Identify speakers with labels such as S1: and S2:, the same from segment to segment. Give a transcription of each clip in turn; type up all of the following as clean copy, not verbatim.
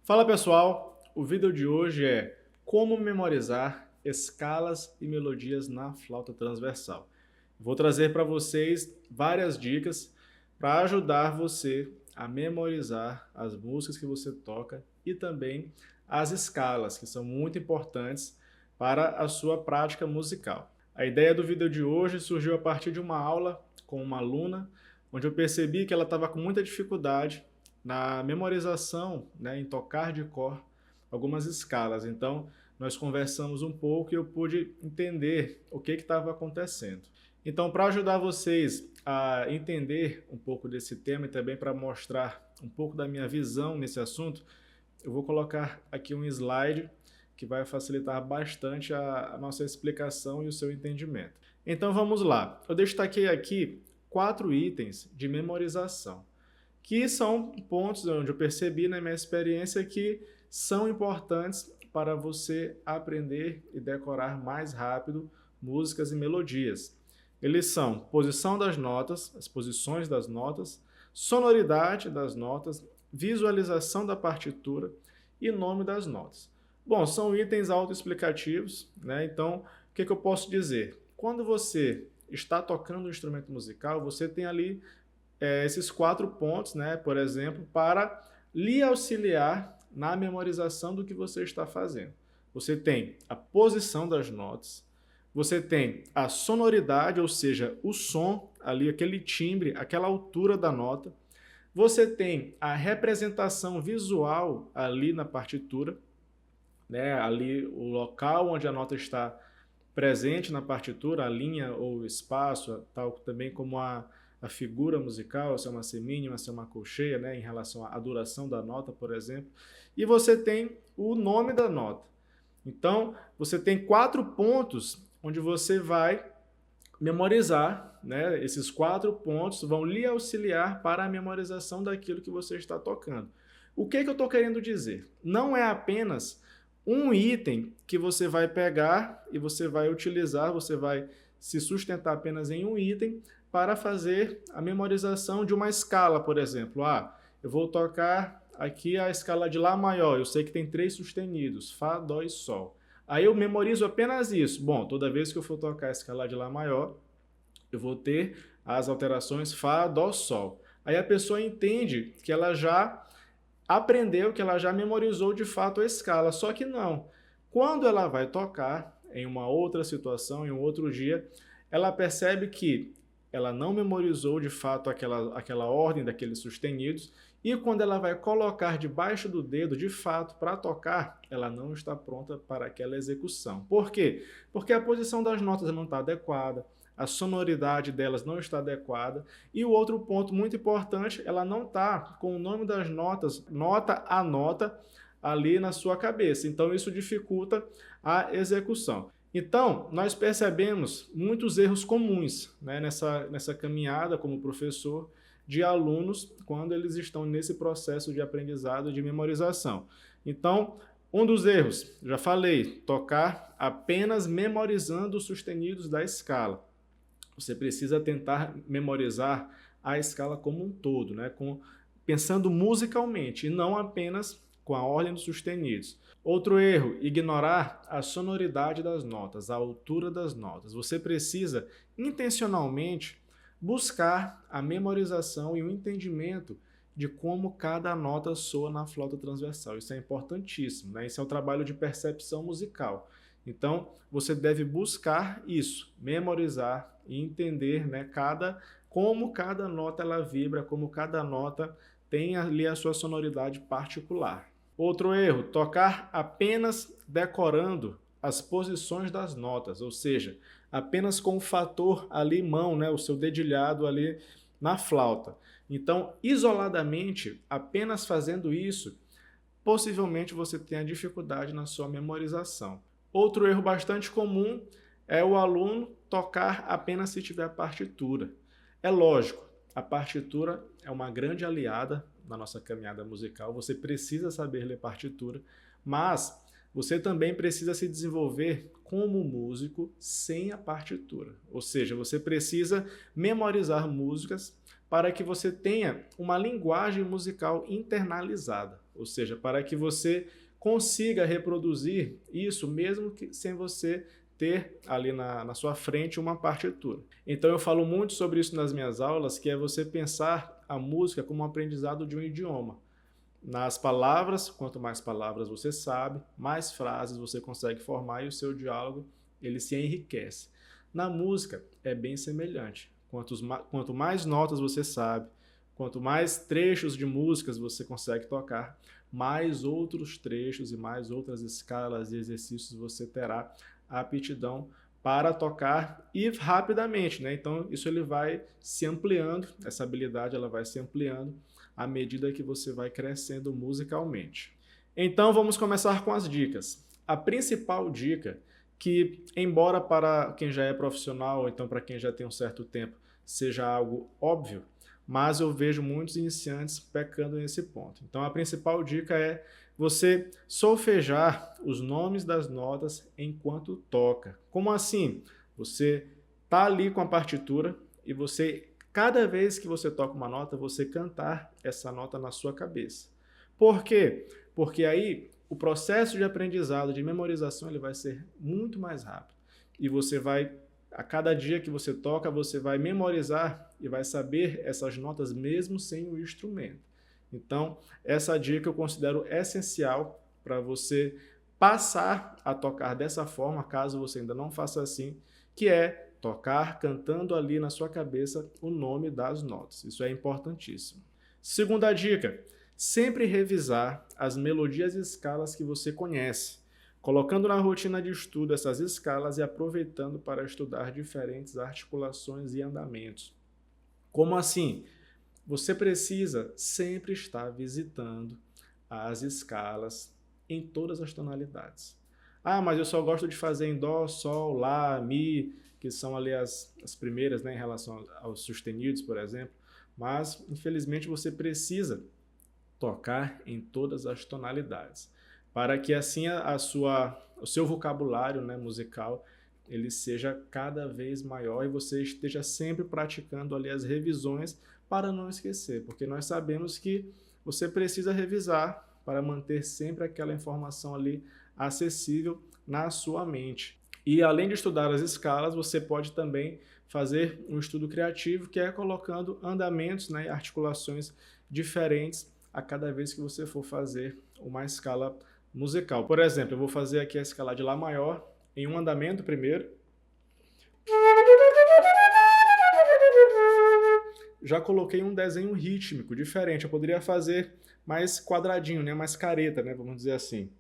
S1: Fala pessoal, o vídeo de hoje é como memorizar escalas e melodias na flauta transversal. Vou trazer para vocês várias dicas para ajudar você a memorizar as músicas que você toca e também as escalas, que são muito importantes para a sua prática musical. A ideia do vídeo de hoje surgiu a partir de uma aula com uma aluna, onde eu percebi que ela estava com muita dificuldade na memorização, né, em tocar de cor algumas escalas. Então, nós conversamos um pouco e eu pude entender o que estava acontecendo. Então, para ajudar vocês a entender um pouco desse tema e também para mostrar um pouco da minha visão nesse assunto, eu vou colocar aqui um slide que vai facilitar bastante a nossa explicação e o seu entendimento. Então, vamos lá. Eu destaquei aqui 4 itens de memorização, que são pontos onde eu percebi na minha experiência que são importantes para você aprender e decorar mais rápido músicas e melodias. Eles são posição das notas, as posições das notas, sonoridade das notas, visualização da partitura e nome das notas. Bom, são itens autoexplicativos, né? Então, o que eu posso dizer? Quando você está tocando um instrumento musical, você tem ali esses 4 pontos, né, por exemplo, para lhe auxiliar na memorização do que você está fazendo. Você tem a posição das notas, você tem a sonoridade, ou seja, o som ali, aquele timbre, aquela altura da nota. Você tem a representação visual ali na partitura, né, ali o local onde a nota está presente na partitura, a linha ou o espaço, tal também como a figura musical, se é uma semínima, se é uma colcheia, né, em relação à duração da nota, por exemplo. E você tem o nome da nota. Então, você tem 4 pontos onde você vai memorizar, né? Esses 4 pontos vão lhe auxiliar para a memorização daquilo que você está tocando. O que eu estou querendo dizer? Não é apenas um item que você vai pegar e você vai utilizar, você vai se sustentar apenas em um item para fazer a memorização de uma escala, por exemplo. Eu vou tocar aqui a escala de Lá maior, eu sei que tem 3 sustenidos, Fá, Dó e Sol. Aí eu memorizo apenas isso. Bom, toda vez que eu for tocar a escala de Lá maior, eu vou ter as alterações Fá, Dó, Sol. Aí a pessoa entende que ela já aprendeu, que ela já memorizou de fato a escala, só que não. Quando ela vai tocar em uma outra situação, em um outro dia, ela percebe que ela não memorizou de fato aquela ordem daqueles sustenidos, e quando ela vai colocar debaixo do dedo, de fato, para tocar, ela não está pronta para aquela execução. Por quê? Porque a posição das notas não está adequada, a sonoridade delas não está adequada, e o outro ponto muito importante, ela não está com o nome das notas, nota a nota, ali na sua cabeça. Então isso dificulta a execução. Então, nós percebemos muitos erros comuns, né, nessa caminhada como professor de alunos quando eles estão nesse processo de aprendizado de memorização. Então, um dos erros, já falei, tocar apenas memorizando os sustenidos da escala. Você precisa tentar memorizar a escala como um todo, né, pensando musicalmente e não apenas com a ordem dos sustenidos. Outro erro, ignorar a sonoridade das notas, a altura das notas. Você precisa intencionalmente buscar a memorização e o entendimento de como cada nota soa na flauta transversal. Isso é importantíssimo, né? Isso é um trabalho de percepção musical. Então, você deve buscar isso, memorizar e entender, né, como cada nota ela vibra, como cada nota tem ali a sua sonoridade particular. Outro erro, tocar apenas decorando as posições das notas, ou seja, apenas com o fator ali mão, né, o seu dedilhado ali na flauta. Então, isoladamente, apenas fazendo isso, possivelmente você tenha dificuldade na sua memorização. Outro erro bastante comum é o aluno tocar apenas se tiver partitura. É lógico, a partitura é uma grande aliada na nossa caminhada musical, você precisa saber ler partitura, mas você também precisa se desenvolver como músico sem a partitura. Ou seja, você precisa memorizar músicas para que você tenha uma linguagem musical internalizada. ou seja, para que você consiga reproduzir isso mesmo que sem você ter ali na sua frente uma partitura. Então eu falo muito sobre isso nas minhas aulas, que é você pensar a música como um aprendizado de um idioma. Nas palavras, quanto mais palavras você sabe, mais frases você consegue formar e o seu diálogo ele se enriquece. Na música é bem semelhante. Quanto mais notas você sabe, quanto mais trechos de músicas você consegue tocar, mais outros trechos e mais outras escalas e exercícios você terá a aptidão para tocar e rapidamente, né? Então isso ele vai se ampliando, essa habilidade ela vai se ampliando à medida que você vai crescendo musicalmente. Então vamos começar com as dicas. A principal dica, que embora para quem já é profissional, ou então para quem já tem um certo tempo, seja algo óbvio, mas eu vejo muitos iniciantes pecando nesse ponto. Então a principal dica é você solfejar os nomes das notas enquanto toca. Como assim? Você está ali com a partitura e você, cada vez que você toca uma nota, você cantar essa nota na sua cabeça. Por quê? Porque aí o processo de aprendizado, de memorização, ele vai ser muito mais rápido. E você vai, a cada dia que você toca, você vai memorizar e vai saber essas notas mesmo sem o instrumento. Então, essa dica eu considero essencial para você passar a tocar dessa forma, caso você ainda não faça assim, que é tocar cantando ali na sua cabeça o nome das notas. Isso é importantíssimo. Segunda dica, sempre revisar as melodias e escalas que você conhece, colocando na rotina de estudo essas escalas e aproveitando para estudar diferentes articulações e andamentos. Como assim? Você precisa sempre estar visitando as escalas em todas as tonalidades. Ah, mas eu só gosto de fazer em Dó, Sol, Lá, Mi, que são ali as primeiras, né, em relação aos sustenidos, por exemplo. Mas, infelizmente, você precisa tocar em todas as tonalidades, para que assim o seu vocabulário, né, musical ele seja cada vez maior e você esteja sempre praticando ali as revisões para não esquecer, porque nós sabemos que você precisa revisar para manter sempre aquela informação ali acessível na sua mente. E além de estudar as escalas, você pode também fazer um estudo criativo, que é colocando andamentos, né, e articulações diferentes a cada vez que você for fazer uma escala musical. Por exemplo, eu vou fazer aqui a escala de Lá maior em um andamento primeiro. Já coloquei um desenho rítmico diferente. Eu poderia fazer mais quadradinho, né? Mais careta, né? Vamos dizer assim.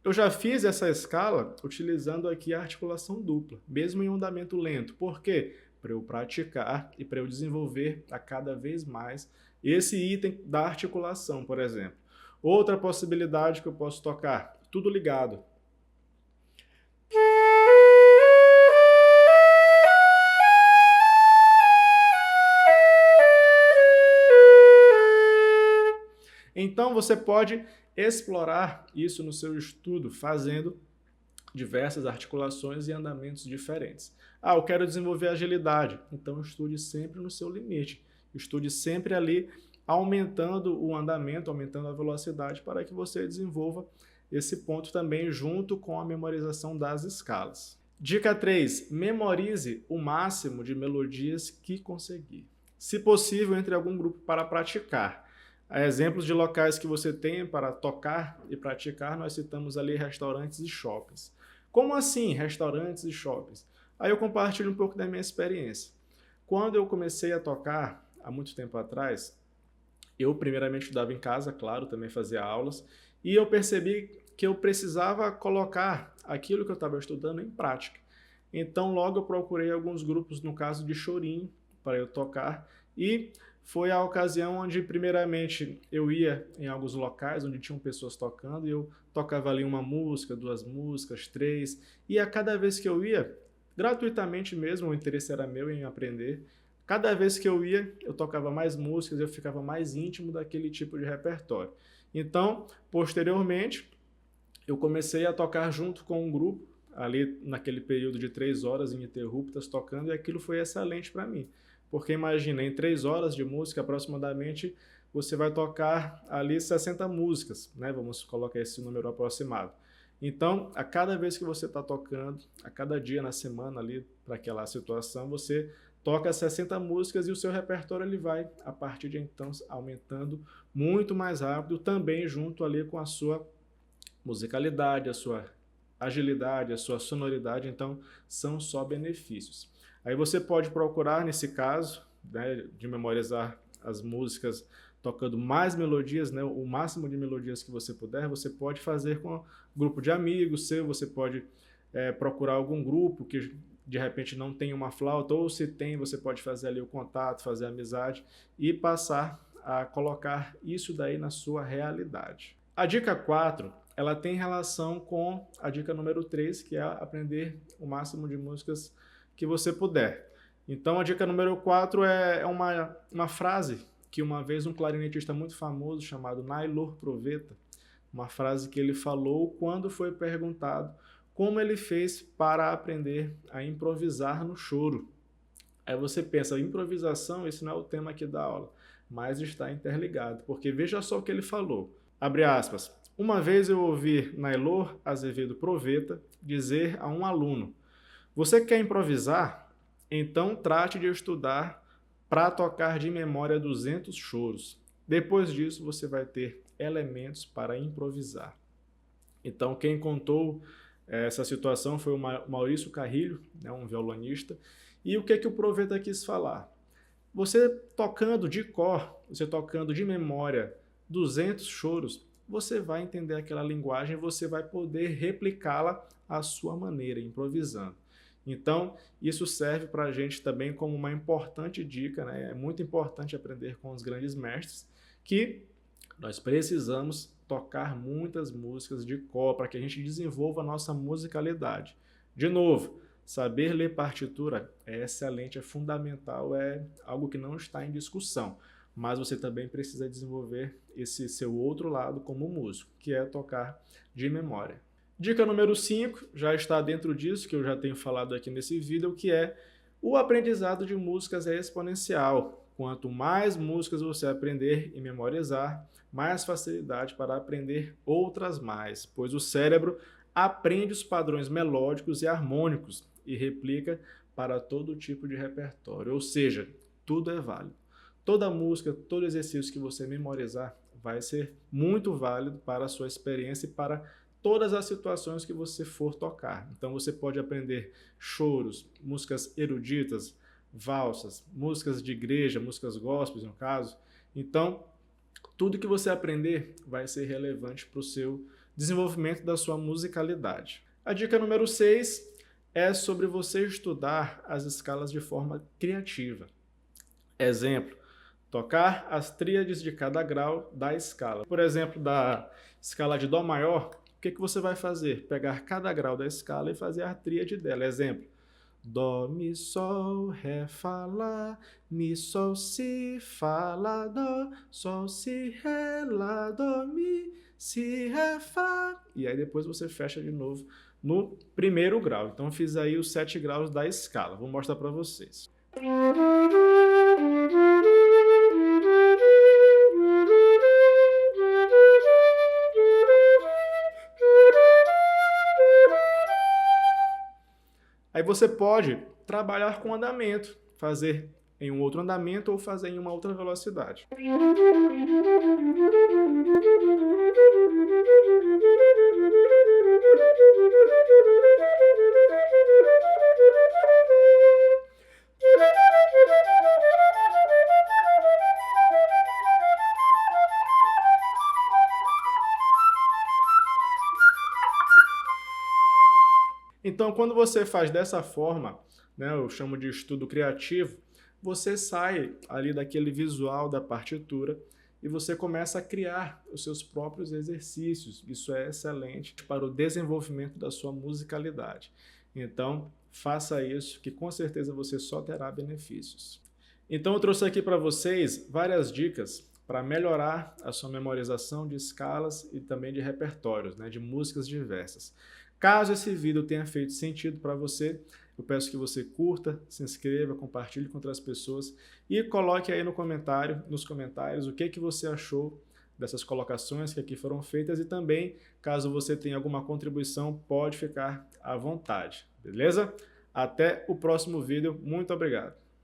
S1: Eu já fiz essa escala utilizando aqui a articulação dupla, mesmo em um andamento lento. Por quê? Para eu praticar e para eu desenvolver a cada vez mais esse item da articulação, por exemplo. Outra possibilidade que eu posso tocar, tudo ligado. Então você pode explorar isso no seu estudo, fazendo diversas articulações e andamentos diferentes. Ah, eu quero desenvolver agilidade, então estude sempre no seu limite. Estude sempre ali aumentando o andamento, aumentando a velocidade para que você desenvolva esse ponto também junto com a memorização das escalas. Dica 3. Memorize o máximo de melodias que conseguir. Se possível, entre algum grupo para praticar. Exemplos de locais que você tem para tocar e praticar, nós citamos ali restaurantes e shoppings. Como assim, restaurantes e shoppings? Aí eu compartilho um pouco da minha experiência. Quando eu comecei a tocar, há muito tempo atrás, eu primeiramente estudava em casa, claro, também fazia aulas, e eu percebi que eu precisava colocar aquilo que eu estava estudando em prática. Então logo eu procurei alguns grupos, no caso de chorinho, para eu tocar, e foi a ocasião onde primeiramente eu ia em alguns locais onde tinham pessoas tocando e eu tocava ali uma música, 2 músicas, 3, e a cada vez que eu ia, gratuitamente mesmo, o interesse era meu em aprender, cada vez que eu ia, eu tocava mais músicas, eu ficava mais íntimo daquele tipo de repertório. Então, posteriormente, eu comecei a tocar junto com um grupo ali naquele período de 3 horas ininterruptas tocando, e aquilo foi excelente para mim. Porque imagina, em 3 horas de música, aproximadamente, você vai tocar ali 60 músicas, né? Vamos colocar esse número aproximado. Então, a cada vez que você está tocando, a cada dia na semana ali, para aquela situação, você toca 60 músicas e o seu repertório ele vai, a partir de então, aumentando muito mais rápido, também junto ali com a sua musicalidade, a sua agilidade, a sua sonoridade, então são só benefícios. Aí você pode procurar, nesse caso, né, de memorizar as músicas tocando mais melodias, né, o máximo de melodias que você puder, você pode fazer com um grupo de amigos seu, você pode procurar algum grupo que de repente não tem uma flauta, ou se tem, você pode fazer ali o contato, fazer amizade e passar a colocar isso daí na sua realidade. A dica 4, ela tem relação com a dica número 3, que é aprender o máximo de músicas que você puder. Então a dica número 4 é uma frase que uma vez um clarinetista muito famoso chamado Nailor Proveta, uma frase que ele falou quando foi perguntado como ele fez para aprender a improvisar no choro. Aí você pensa, improvisação, esse não é o tema aqui da aula, mas está interligado, porque veja só o que ele falou, abre aspas, uma vez eu ouvi Nailor Azevedo Proveta dizer a um aluno, você quer improvisar? Então trate de estudar para tocar de memória 200 choros. Depois disso, você vai ter elementos para improvisar. Então, quem contou essa situação foi o Maurício Carrilho, né, um violonista. E o que o Proveta quis falar? Você tocando de cor, você tocando de memória 200 choros, você vai entender aquela linguagem, você vai poder replicá-la à sua maneira, improvisando. Então, isso serve para a gente também como uma importante dica, né? É muito importante aprender com os grandes mestres, que nós precisamos tocar muitas músicas de cor para que a gente desenvolva a nossa musicalidade. De novo, saber ler partitura é excelente, é fundamental, é algo que não está em discussão, mas você também precisa desenvolver esse seu outro lado como músico, que é tocar de memória. Dica número 5, já está dentro disso, que eu já tenho falado aqui nesse vídeo, que é o aprendizado de músicas é exponencial. Quanto mais músicas você aprender e memorizar, mais facilidade para aprender outras mais, pois o cérebro aprende os padrões melódicos e harmônicos e replica para todo tipo de repertório, ou seja, tudo é válido. Toda música, todo exercício que você memorizar vai ser muito válido para a sua experiência e para todas as situações que você for tocar. Então você pode aprender choros, músicas eruditas, valsas, músicas de igreja, músicas gospels no caso. Então, tudo que você aprender vai ser relevante para o seu desenvolvimento da sua musicalidade. A dica número 6 é sobre você estudar as escalas de forma criativa. Exemplo, tocar as tríades de cada grau da escala. Por exemplo, da escala de Dó maior, o que você vai fazer? Pegar cada grau da escala e fazer a tríade dela. Exemplo, Dó, Mi, Sol, Ré, Fá, Lá, Mi, Sol, Si, Fá, Lá, Dó, Sol, Si, Ré, Lá, Dó, Mi, Si, Ré, Fá. E aí depois você fecha de novo no primeiro grau. Então eu fiz aí os 7 graus da escala. Vou mostrar para vocês. Aí você pode trabalhar com andamento, fazer em um outro andamento ou fazer em uma outra velocidade. Então, quando você faz dessa forma, né, eu chamo de estudo criativo, você sai ali daquele visual da partitura e você começa a criar os seus próprios exercícios. Isso é excelente para o desenvolvimento da sua musicalidade. Então, faça isso, que com certeza você só terá benefícios. Então, eu trouxe aqui para vocês várias dicas para melhorar a sua memorização de escalas e também de repertórios, né, de músicas diversas. Caso esse vídeo tenha feito sentido para você, eu peço que você curta, se inscreva, compartilhe com outras pessoas e coloque aí nos comentários o que você achou dessas colocações que aqui foram feitas e também, caso você tenha alguma contribuição, pode ficar à vontade, beleza? Até o próximo vídeo, muito obrigado!